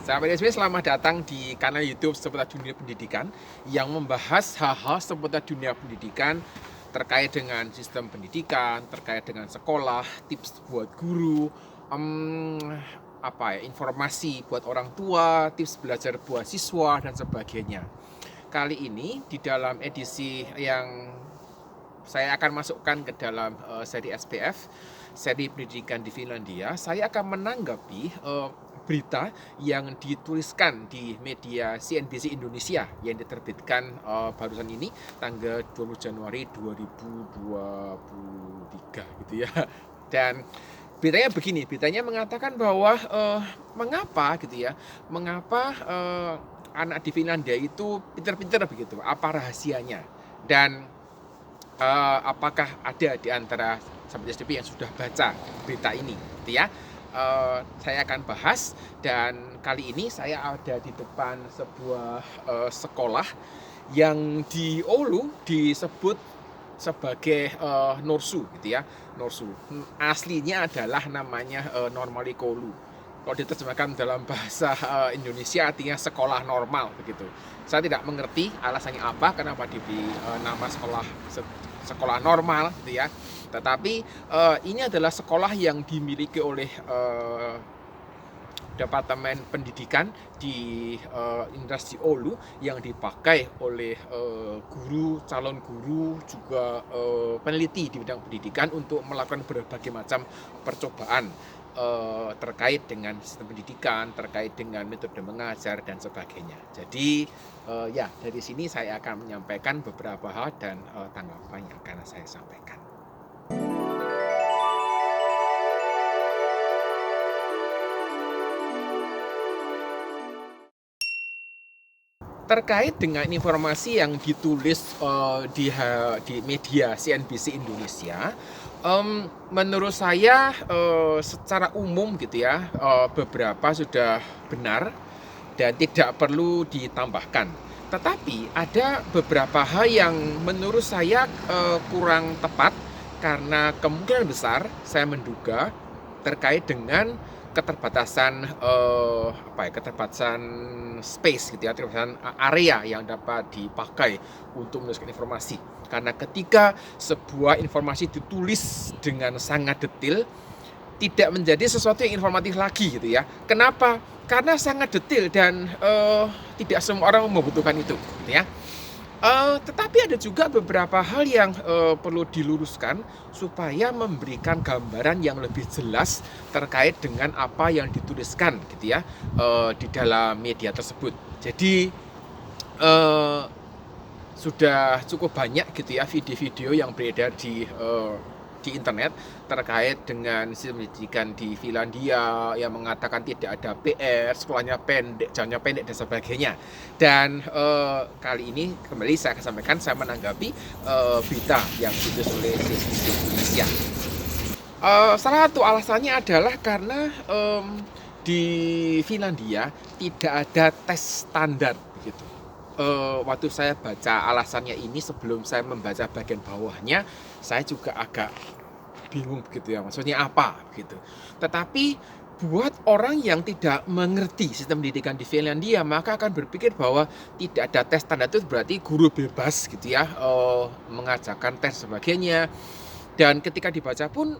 Sahabat SBS, selamat datang di kanal YouTube seputar dunia pendidikan yang membahas hal-hal seputar dunia pendidikan terkait dengan sistem pendidikan, terkait dengan sekolah, tips buat guru, informasi buat orang tua, tips belajar buat siswa dan sebagainya. Kali ini di dalam edisi yang saya akan masukkan ke dalam seri SPF, seri pendidikan di Finlandia, saya akan menanggapi berita yang dituliskan di media CNBC Indonesia yang diterbitkan barusan ini tanggal 20 Januari 2023 gitu ya. Dan beritanya begini, beritanya mengatakan bahwa mengapa anak di Finlandia itu pintar-pintar begitu, apa rahasianya, dan apakah ada di antara sahabat SDP yang sudah baca berita ini gitu ya. Saya akan bahas, dan kali ini saya ada di depan sebuah sekolah yang di Oulu disebut sebagai Norsu gitu ya. Norsu aslinya adalah namanya Normali Koulu. Kalau diterjemahkan dalam bahasa Indonesia artinya sekolah normal begitu. Saya tidak mengerti alasannya apa, kenapa diberi nama sekolah normal gitu ya. Tetapi ini adalah sekolah yang dimiliki oleh Departemen Pendidikan di Universitas Oulu yang dipakai oleh guru, calon guru, juga peneliti di bidang pendidikan untuk melakukan berbagai macam percobaan terkait dengan sistem pendidikan, terkait dengan metode mengajar dan sebagainya. Jadi dari sini saya akan menyampaikan beberapa hal dan tanggapan yang akan saya sampaikan. Terkait dengan informasi yang ditulis di media CNBC Indonesia, menurut saya secara umum gitu ya, beberapa sudah benar dan tidak perlu ditambahkan. Tetapi ada beberapa hal yang menurut saya kurang tepat, karena kemungkinan besar saya menduga terkait dengan keterbatasan keterbatasan space gitu ya, keterbatasan area yang dapat dipakai untuk menuliskan informasi. Karena ketika sebuah informasi ditulis dengan sangat detail, tidak menjadi sesuatu yang informatif lagi gitu ya. Kenapa? Karena sangat detail dan tidak semua orang membutuhkan itu gitu ya. Tetapi ada juga beberapa hal yang perlu diluruskan supaya memberikan gambaran yang lebih jelas terkait dengan apa yang dituliskan gitu ya di dalam media tersebut. Jadi sudah cukup banyak gitu ya video-video yang beredar di internet terkait dengan sistem pendidikan di Finlandia yang mengatakan tidak ada PR, sekolahnya pendek, jamnya pendek dan sebagainya. Dan kali ini kembali saya akan sampaikan, saya menanggapi berita yang ditulis oleh CNBC Indonesia. Salah satu alasannya adalah karena di Finlandia tidak ada tes standar begitu. Waktu saya baca alasannya ini, sebelum saya membaca bagian bawahnya, saya juga agak bingung begitu ya, maksudnya apa gitu. Tetapi buat orang yang tidak mengerti sistem pendidikan di Finlandia, maka akan berpikir bahwa tidak ada tes standar itu berarti guru bebas gitu ya, mengajarkan tes sebagainya. Dan ketika dibaca pun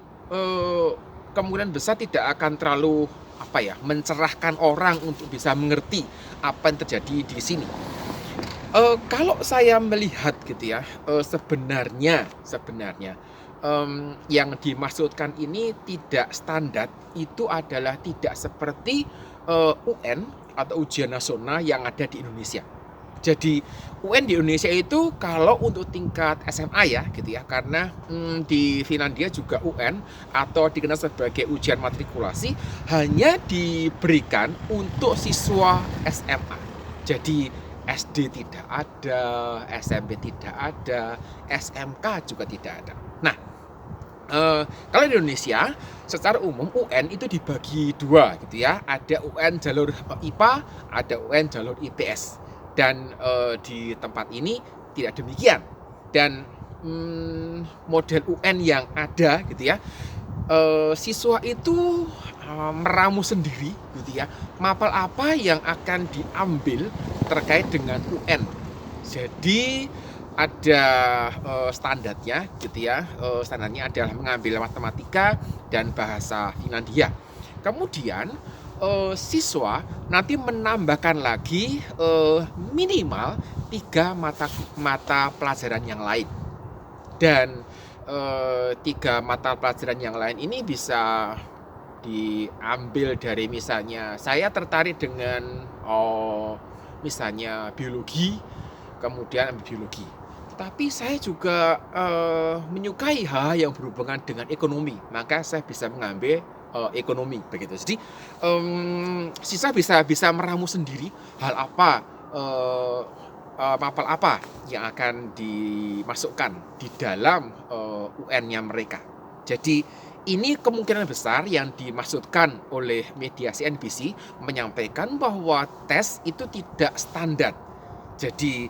kemungkinan besar tidak akan terlalu mencerahkan orang untuk bisa mengerti apa yang terjadi di sini. Kalau saya melihat gitu ya, sebenarnya yang dimaksudkan ini tidak standar itu adalah tidak seperti UN atau ujian nasional yang ada di Indonesia. Jadi UN di Indonesia itu kalau untuk tingkat SMA ya gitu ya, karena di Finlandia juga UN atau dikenal sebagai ujian matrikulasi hanya diberikan untuk siswa SMA. Jadi SD tidak ada, SMP tidak ada, SMK juga tidak ada. Nah, kalau di Indonesia secara umum UN itu dibagi dua gitu ya. Ada UN jalur IPA, ada UN jalur IPS. Dan di tempat ini tidak demikian. Dan model UN yang ada gitu ya, siswa itu meramu sendiri gitu ya, mapel apa yang akan diambil terkait dengan UN. Jadi ada standarnya gitu ya, standarnya adalah mengambil matematika dan bahasa Finlandia. Kemudian siswa nanti menambahkan lagi minimal 3 mata pelajaran yang lain. Dan 3 mata pelajaran yang lain ini bisa diambil dari, misalnya saya tertarik dengan misalnya biologi, kemudian ambil biologi. Tapi saya juga menyukai hal yang berhubungan dengan ekonomi, maka saya bisa mengambil ekonomi begitu. Jadi siswa bisa meramu sendiri hal apa, mapel apa yang akan dimasukkan di dalam UN-nya mereka. Jadi ini kemungkinan besar yang dimaksudkan oleh media CNBC menyampaikan bahwa tes itu tidak standar. Jadi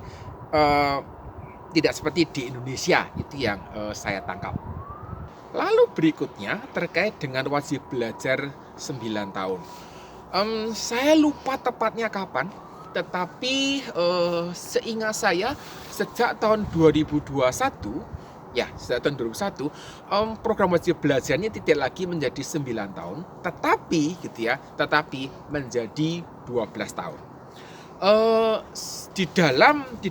tidak seperti di Indonesia, itu yang saya tangkap. Lalu berikutnya terkait dengan wajib belajar 9 tahun. Saya lupa tepatnya kapan, tetapi seingat saya sejak tahun 2021, ya sejak tahun 2021, program wajib belajarnya tidak lagi menjadi 9 tahun, tetapi gitu ya, tetapi menjadi 12 tahun. Di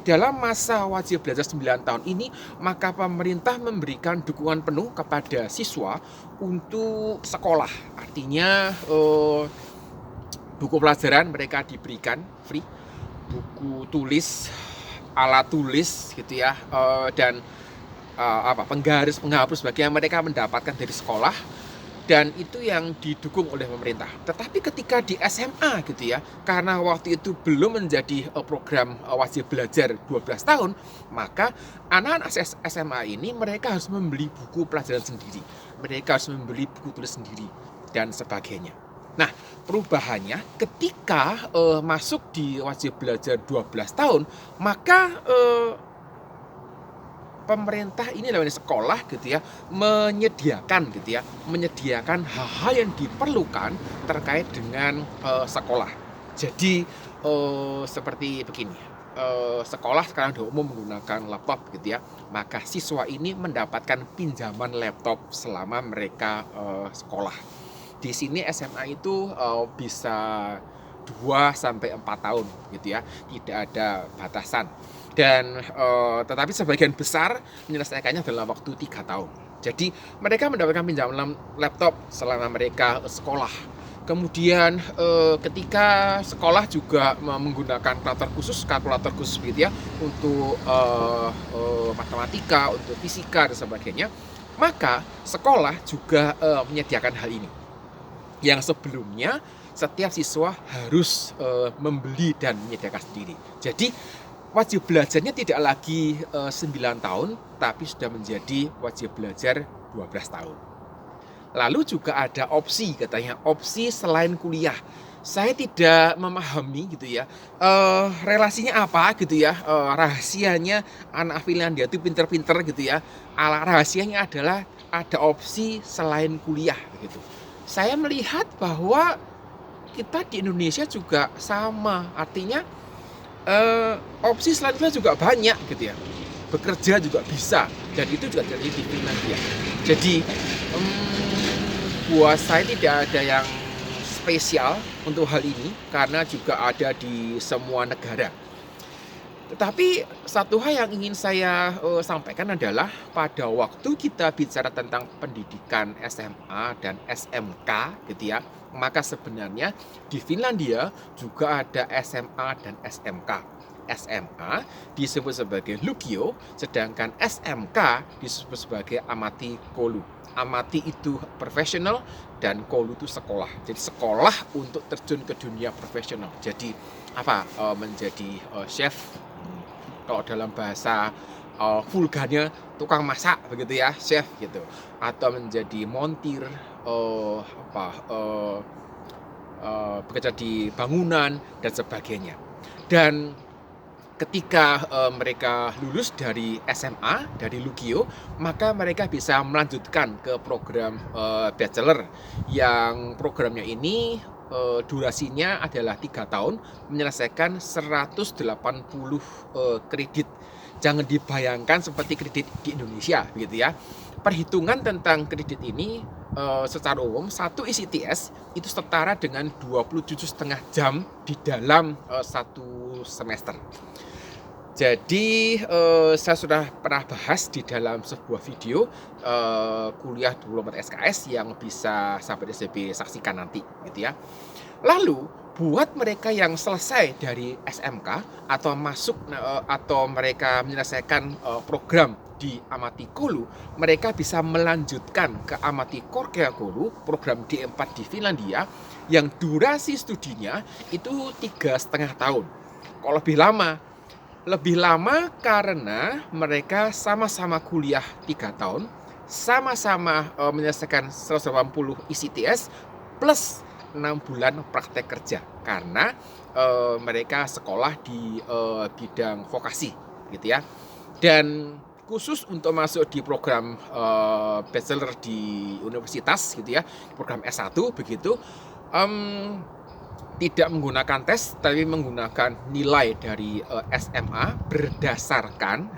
dalam masa wajib belajar 9 tahun ini, maka pemerintah memberikan dukungan penuh kepada siswa untuk sekolah. Artinya buku pelajaran mereka diberikan free, buku tulis, alat tulis gitu ya, dan penggaris, penghapus bagian mereka mendapatkan dari sekolah. Dan itu yang didukung oleh pemerintah. Tetapi ketika di SMA gitu ya, karena waktu itu belum menjadi program wajib belajar 12 tahun, maka anak-anak SMA ini mereka harus membeli buku pelajaran sendiri. Mereka harus membeli buku tulis sendiri dan sebagainya. Nah, perubahannya ketika masuk di wajib belajar 12 tahun, maka pemerintah ini namanya sekolah gitu ya, menyediakan hal-hal yang diperlukan terkait dengan sekolah. Jadi seperti begini, sekolah sekarang sudah umum menggunakan laptop gitu ya, maka siswa ini mendapatkan pinjaman laptop selama mereka sekolah. Di sini SMA itu bisa 2-4 tahun gitu ya, tidak ada batasan. Dan tetapi sebagian besar menyelesaikannya dalam waktu 3 tahun. Jadi mereka mendapatkan pinjaman laptop selama mereka sekolah. Kemudian ketika sekolah juga menggunakan kalkulator khusus gitu ya, untuk matematika, untuk fisika dan sebagainya, maka sekolah juga menyediakan hal ini. Yang sebelumnya setiap siswa harus membeli dan menyediakan sendiri. Jadi wajib belajarnya tidak lagi 9 tahun, tapi sudah menjadi wajib belajar 12 tahun. Lalu juga ada opsi, katanya opsi selain kuliah. Saya tidak memahami gitu ya, relasinya apa gitu ya, rahasianya anak Finlandia itu pinter-pinter gitu ya. Rahasianya adalah ada opsi selain kuliah gitu. Saya melihat bahwa kita di Indonesia juga sama, artinya opsi selain kuliah juga banyak gitu ya. Bekerja juga bisa, dan itu juga terjadi di Finlandia. Jadi buat saya tidak ada yang spesial untuk hal ini, karena juga ada di semua negara. Tetapi satu hal yang ingin saya sampaikan adalah pada waktu kita bicara tentang pendidikan SMA dan SMK gitu ya, maka sebenarnya di Finlandia juga ada SMA dan SMK. SMA disebut sebagai lukio, sedangkan SMK disebut sebagai ammattikoulu. Amati itu profesional dan koulu itu sekolah. Jadi sekolah untuk terjun ke dunia profesional. Jadi menjadi chef, kalau dalam bahasa vulgarnya tukang masak begitu ya, chef gitu, atau menjadi montir, bekerja di bangunan dan sebagainya. Dan ketika mereka lulus dari SMA, dari Lugio, maka mereka bisa melanjutkan ke program bachelor, yang programnya ini durasinya adalah 3 tahun, menyelesaikan 180 kredit. Jangan dibayangkan seperti kredit di Indonesia, begitu ya. Perhitungan tentang kredit ini secara umum, satu ICTS itu setara dengan 27,5 jam di dalam satu semester. Jadi saya sudah pernah bahas di dalam sebuah video kuliah 24 SKS yang bisa sahabat SCB saksikan nanti, gitu ya. Lalu buat mereka yang selesai dari SMK atau masuk atau mereka menyelesaikan program di Amati Koulu, mereka bisa melanjutkan ke Amati Korkeakoulu, program D4 di Finlandia, yang durasi studinya itu 3,5 tahun. Kalau lebih lama karena mereka sama-sama kuliah 3 tahun, sama-sama menyelesaikan 180 ICTS plus 6 bulan praktek kerja, karena mereka sekolah di bidang vokasi, gitu ya. Dan khusus untuk masuk di program bachelor di universitas, gitu ya, program S1 begitu, tidak menggunakan tes, tapi menggunakan nilai dari SMA berdasarkan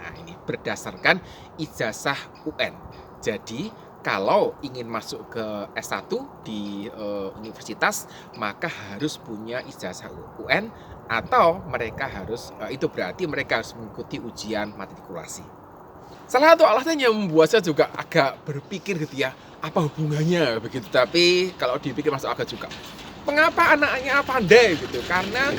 ijazah UN. Jadi kalau ingin masuk ke S1 di universitas, maka harus punya ijazah UN, atau mereka harus itu berarti mereka harus mengikuti ujian matrikulasi. Salah satu alasan yang membuat saya juga agak berpikir, gitu ya, apa hubungannya begitu, tapi kalau dipikir masuk akal juga. Mengapa anaknya pandai gitu? Karena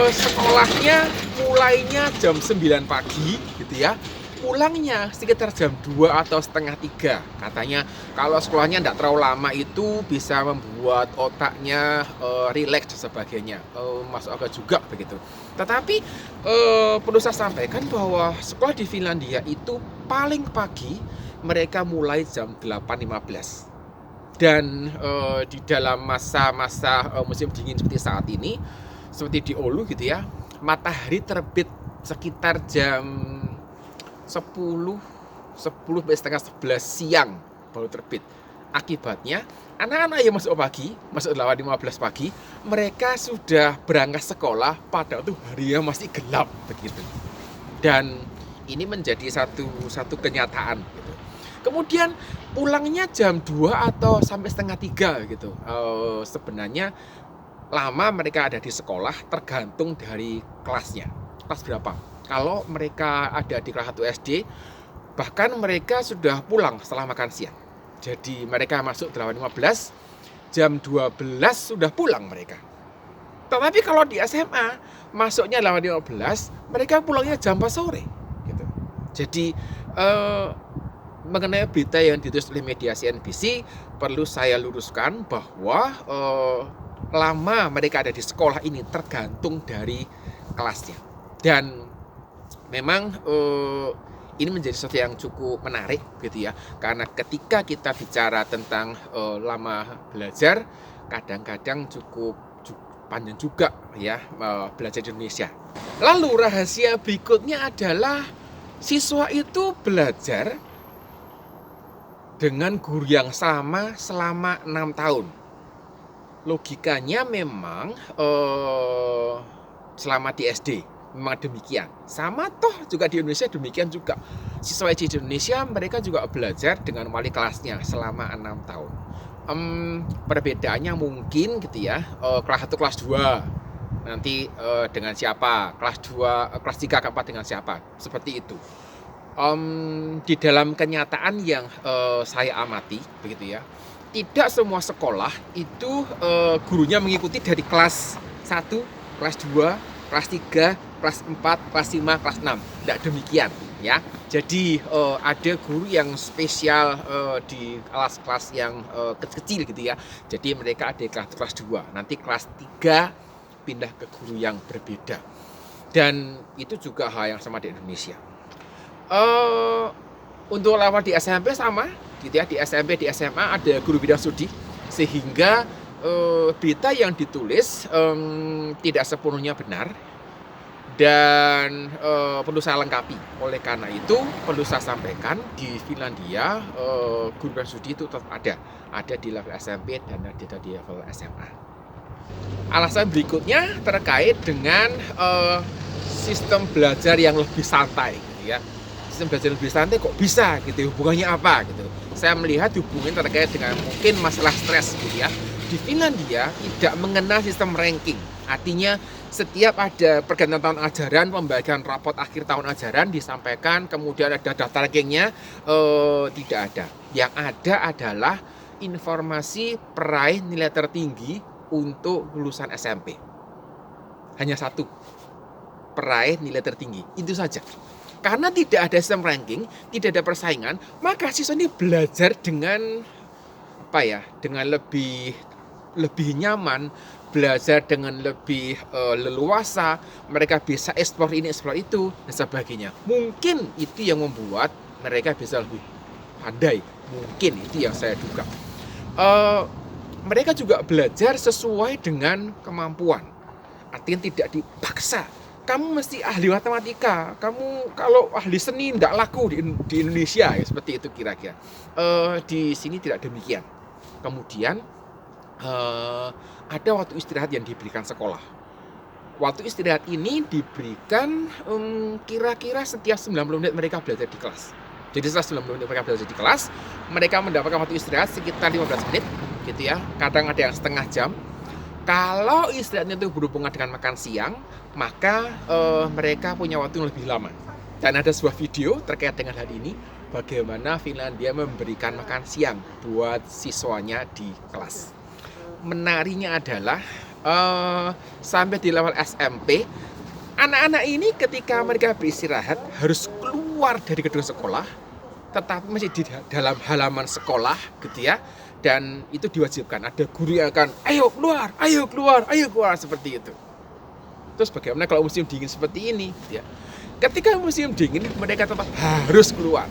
sekolahnya mulainya jam 9 pagi, gitu ya. Pulangnya sekitar jam 2 atau setengah 3. Katanya kalau sekolahnya tidak terlalu lama itu bisa membuat otaknya rileks dan sebagainya. Masuk akal juga begitu. Tetapi perlu saya sampaikan bahwa sekolah di Finlandia itu paling pagi mereka mulai jam 8.15. Dan di dalam masa-masa musim dingin seperti saat ini, seperti di Oulu, gitu ya, matahari terbit sekitar jam 10 sampai setengah 11 siang baru terbit. Akibatnya anak-anak yang masuk 8.15 pagi, mereka sudah berangkat sekolah pada waktu harinya masih gelap begitu. Dan ini menjadi satu kenyataan gitu. Kemudian pulangnya jam 2 atau sampai setengah 3 gitu. Sebenarnya lama mereka ada di sekolah tergantung dari kelasnya. Kelas berapa? Kalau mereka ada di kelas 1 SD, bahkan mereka sudah pulang setelah makan siang. Jadi mereka masuk 8.15, jam 12 sudah pulang mereka. Tetapi kalau di SMA, masuknya 8.15, mereka pulangnya jam 4 sore gitu. Jadi mengenai berita yang ditulis oleh media CNBC, perlu saya luruskan bahwa lama mereka ada di sekolah ini tergantung dari kelasnya. Dan memang ini menjadi sesuatu yang cukup menarik gitu ya, karena ketika kita bicara tentang lama belajar, kadang-kadang cukup panjang juga ya belajar di Indonesia. Lalu rahasia berikutnya adalah siswa itu belajar dengan guru yang sama selama 6 tahun. Logikanya memang selama di SD memang demikian. Sama toh juga di Indonesia demikian juga. Siswa SD di Indonesia mereka juga belajar dengan wali kelasnya selama 6 tahun. Perbedaannya mungkin gitu ya, kelas 1 kelas 2 nanti dengan siapa, kelas 2 kelas 3 kelas 4 dengan siapa, seperti itu. Di dalam kenyataan yang saya amati begitu ya, tidak semua sekolah itu gurunya mengikuti dari kelas 1, kelas 2, kelas 3, kelas 4, kelas 5, kelas 6. Tidak demikian ya. Jadi ada guru yang spesial di kelas-kelas yang kecil gitu ya. Jadi mereka ada kelas 2, nanti kelas 3 pindah ke guru yang berbeda. Dan itu juga hal yang sama di Indonesia. Untuk lewat di SMP sama gitu ya, di SMP di SMA ada guru bidang studi, sehingga berita yang ditulis tidak sepenuhnya benar, dan perlu saya lengkapi. Oleh karena itu perlu saya sampaikan di Finlandia guru dan studi itu tetap ada di level SMP dan ada di level SMA. Alasan berikutnya terkait dengan sistem belajar yang lebih santai, gitu ya. Sistem belajar lebih santai kok bisa gitu, hubungannya apa gitu. Saya melihat hubungan terkait dengan mungkin masalah stres gitu ya. Di Finlandia tidak mengenal sistem ranking. Artinya setiap ada pergantian tahun ajaran, pembagian rapot akhir tahun ajaran disampaikan, kemudian ada daftar rankingnya, tidak ada. Yang ada adalah informasi peraih nilai tertinggi untuk lulusan SMP. Hanya satu, peraih nilai tertinggi, itu saja. Karena tidak ada sistem ranking, tidak ada persaingan, maka siswa ini belajar dengan dengan lebih nyaman, belajar dengan lebih leluasa, mereka bisa eksplor ini, eksplor itu, dan sebagainya. Mungkin itu yang membuat mereka bisa lebih pandai. Mungkin itu yang saya duga. Mereka juga belajar sesuai dengan kemampuan. Artinya tidak dipaksa. Kamu mesti ahli matematika, kamu kalau ahli seni tidak laku di Indonesia, ya seperti itu kira-kira. Di sini tidak demikian. Kemudian ada waktu istirahat yang diberikan sekolah. Waktu istirahat ini diberikan kira-kira setiap 90 menit mereka belajar di kelas. Jadi setelah 90 menit mereka belajar di kelas, mereka mendapatkan waktu istirahat sekitar 15 menit gitu ya. Kadang ada yang setengah jam. Kalau istirahatnya itu berhubungan dengan makan siang, maka mereka punya waktu yang lebih lama. Dan ada sebuah video terkait dengan hal ini, bagaimana Finlandia memberikan makan siang buat siswanya di kelas. Menariknya adalah sampai di level SMP, anak-anak ini ketika mereka beristirahat harus keluar dari gedung sekolah, tetapi masih di dalam halaman sekolah gitu ya. Dan itu diwajibkan, ada guru yang akan ayo keluar seperti itu. Terus bagaimana kalau musim dingin seperti ini ya? Ketika musim dingin mereka tetap harus keluar.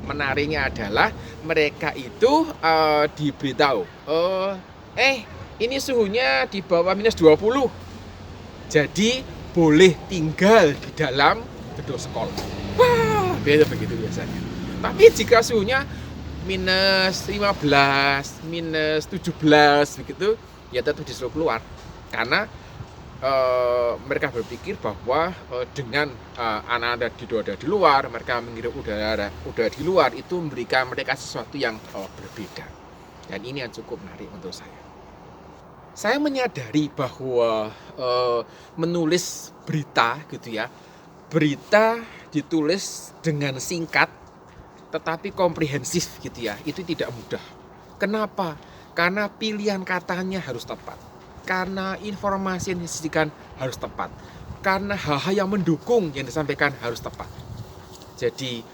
Menariknya adalah mereka itu diberitahu ini suhunya di bawah minus 20, jadi boleh tinggal di dalam gedung sekolah. Wah, begitu biasanya. Tapi jika suhunya minus 15, minus 17 begitu, ya tetap disuruh keluar. Karena mereka berpikir bahwa dengan anak-anak di luar, mereka menghirup udara di luar, itu memberikan mereka sesuatu yang berbeda. Dan ini yang cukup menarik untuk saya. Saya menyadari bahwa menulis berita gitu ya, berita ditulis dengan singkat tetapi komprehensif gitu ya, itu tidak mudah. Kenapa? Karena pilihan katanya harus tepat, karena informasi yang disajikan harus tepat, karena hal-hal yang mendukung yang disampaikan harus tepat. Jadi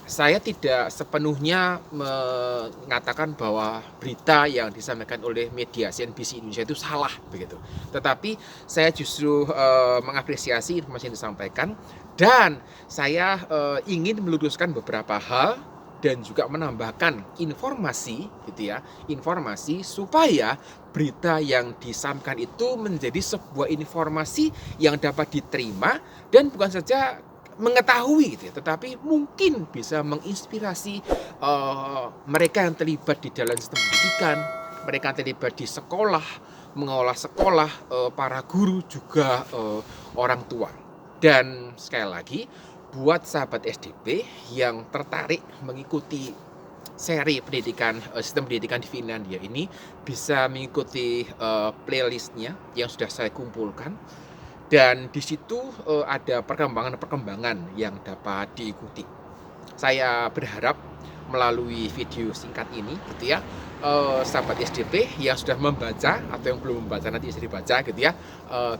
saya tidak sepenuhnya mengatakan bahwa berita yang disampaikan oleh media CNBC Indonesia itu salah begitu. Tetapi saya justru mengapresiasi informasi yang disampaikan, dan saya ingin meluruskan beberapa hal dan juga menambahkan informasi gitu ya, informasi supaya berita yang disampaikan itu menjadi sebuah informasi yang dapat diterima dan bukan saja mengetahui gitu ya, tetapi mungkin bisa menginspirasi mereka yang terlibat di dalam sistem pendidikan, mereka yang terlibat di sekolah, mengelola sekolah, para guru juga orang tua. Dan sekali lagi buat sahabat SDP yang tertarik mengikuti seri pendidikan, sistem pendidikan di Finlandia ini, bisa mengikuti playlistnya yang sudah saya kumpulkan. Dan di situ ada perkembangan-perkembangan yang dapat diikuti. Saya berharap melalui video singkat ini gitu ya, sahabat SDP yang sudah membaca atau yang belum membaca nanti bisa dibaca gitu ya,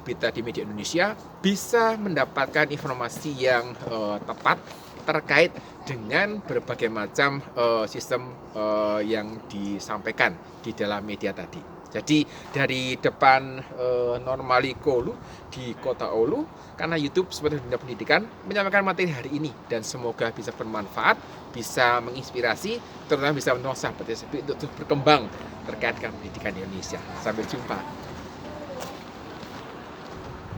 berita di media Indonesia, bisa mendapatkan informasi yang tepat terkait dengan berbagai macam sistem yang disampaikan di dalam media tadi. Jadi dari depan Normali Koulu di kota Oulu, karena YouTube sebagai dunia pendidikan menyampaikan materi hari ini, dan semoga bisa bermanfaat, bisa menginspirasi, terutama bisa mendorong sahabat SMP untuk berkembang terkait dengan pendidikan di Indonesia. Sampai jumpa.